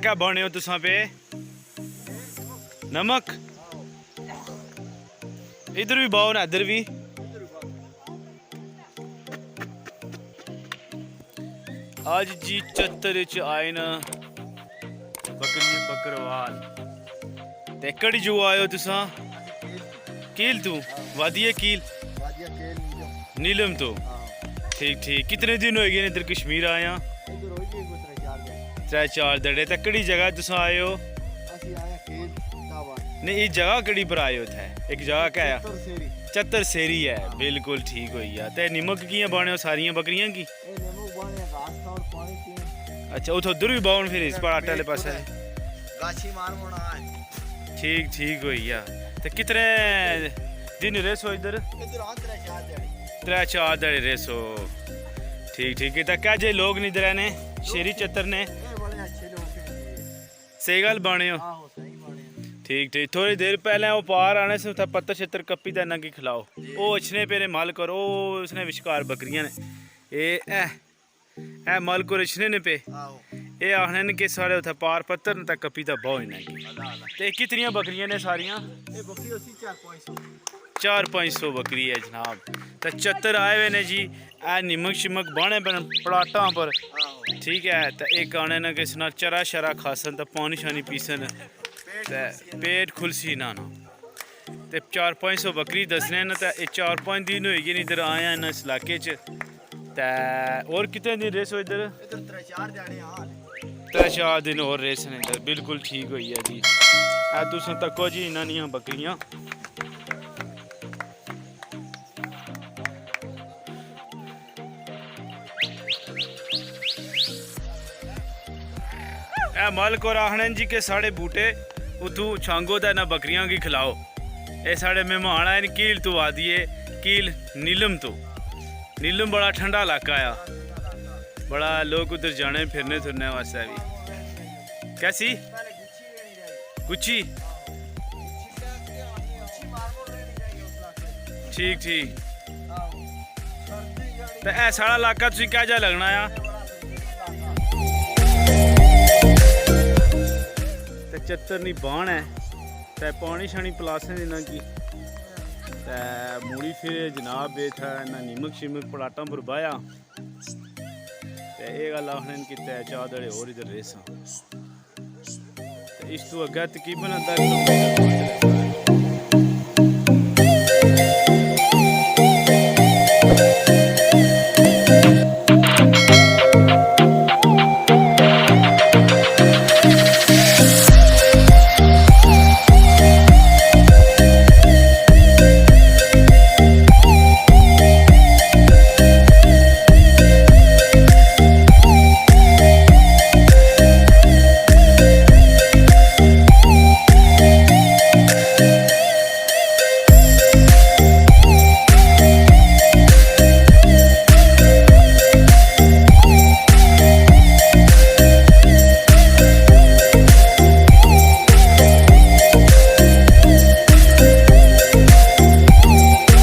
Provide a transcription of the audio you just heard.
क्या बने हो तुसा पे नमक इधर भी बाओ ना इधर भी आज जी चत्तर च आए न बकरी बकरवाल ते कड़ी जो आयो तुसा कील तू वादिये कील नीलम तो ठीक ठीक कितने दिन हो गए इधर कश्मीर आया 3-4 दड़े ते कड़ी जगह तुसा आए हो नहीं ये जगह कड़ी पर आए हो थे एक जगह क्या है चत्तर सेरी है बिल्कुल ठीक हो गया ते निमक कियां बने हो सारियां बकरियां की अच्छा उधर उधर भी बाउन फिर इस पर आटे वाले पास है ठीक ठीक हो गया ते कितने दिन रेस हो इधर 3-4 दड़े रेस हो ठीक ठीक है क्या जे लोग नहीं इधर ने शेरी चत्तर ने सही गल बने हो ठीक ठीक थोड़ी देर पहले वो पार आने से पत्थर छत्तर कप्पी का ना की खिलाओ वो अच्छने पेरे मल करो उसने विशकार बकरियां ने ए मल को रिछने ने पे ये आखने ने कि सारे उथे पार पत्थर ने तक कप्पी दा बहुत इना ते कितनियां बकरियां ने सारियां 400-500 बकरी है जनाब तो चत्तर आए हुए ने जी ए निमक शिमक बाने प्लाटा पर ठीक है तो एक आने ना किस ना चरा शरा खासन तो पानी शानी पीसन ते पेट खुलसी ना ते 400-500 बकरी दसने न तो 4-5 दिन हो गए इधर आया न इस इलाके च ते और कितने दिन रेस हो इधर 3-4 दिन और रेस ने इधर बिल्कुल ठीक हो गया जी तुम तको जी इन्होंने बकरियां मालिक और आखने जी के साढ़े बूटे उतू छांगो तो ना बकरियां की खिलाओ ये साढ़े मेहमान आए कील तो आ दिए कील नीलम तो नीलम बड़ा ठंडा इलाका आ बड़ा लोग उधर जाने फिरने तुरने वास्ते भी कैसी गुच्छी ठीक ठीक तो ऐ सारा इलाका तुम क्या जा लगना आ चत्तर नी बाण है ते पानी शानी पलासे देना की मूड़ी फिर जनाब बैठा ना निमक शिमक पलाटा पर बाया ये गल आखने कि 4 दड़े और इधर रेसा इस तू अग्गे तकरीबन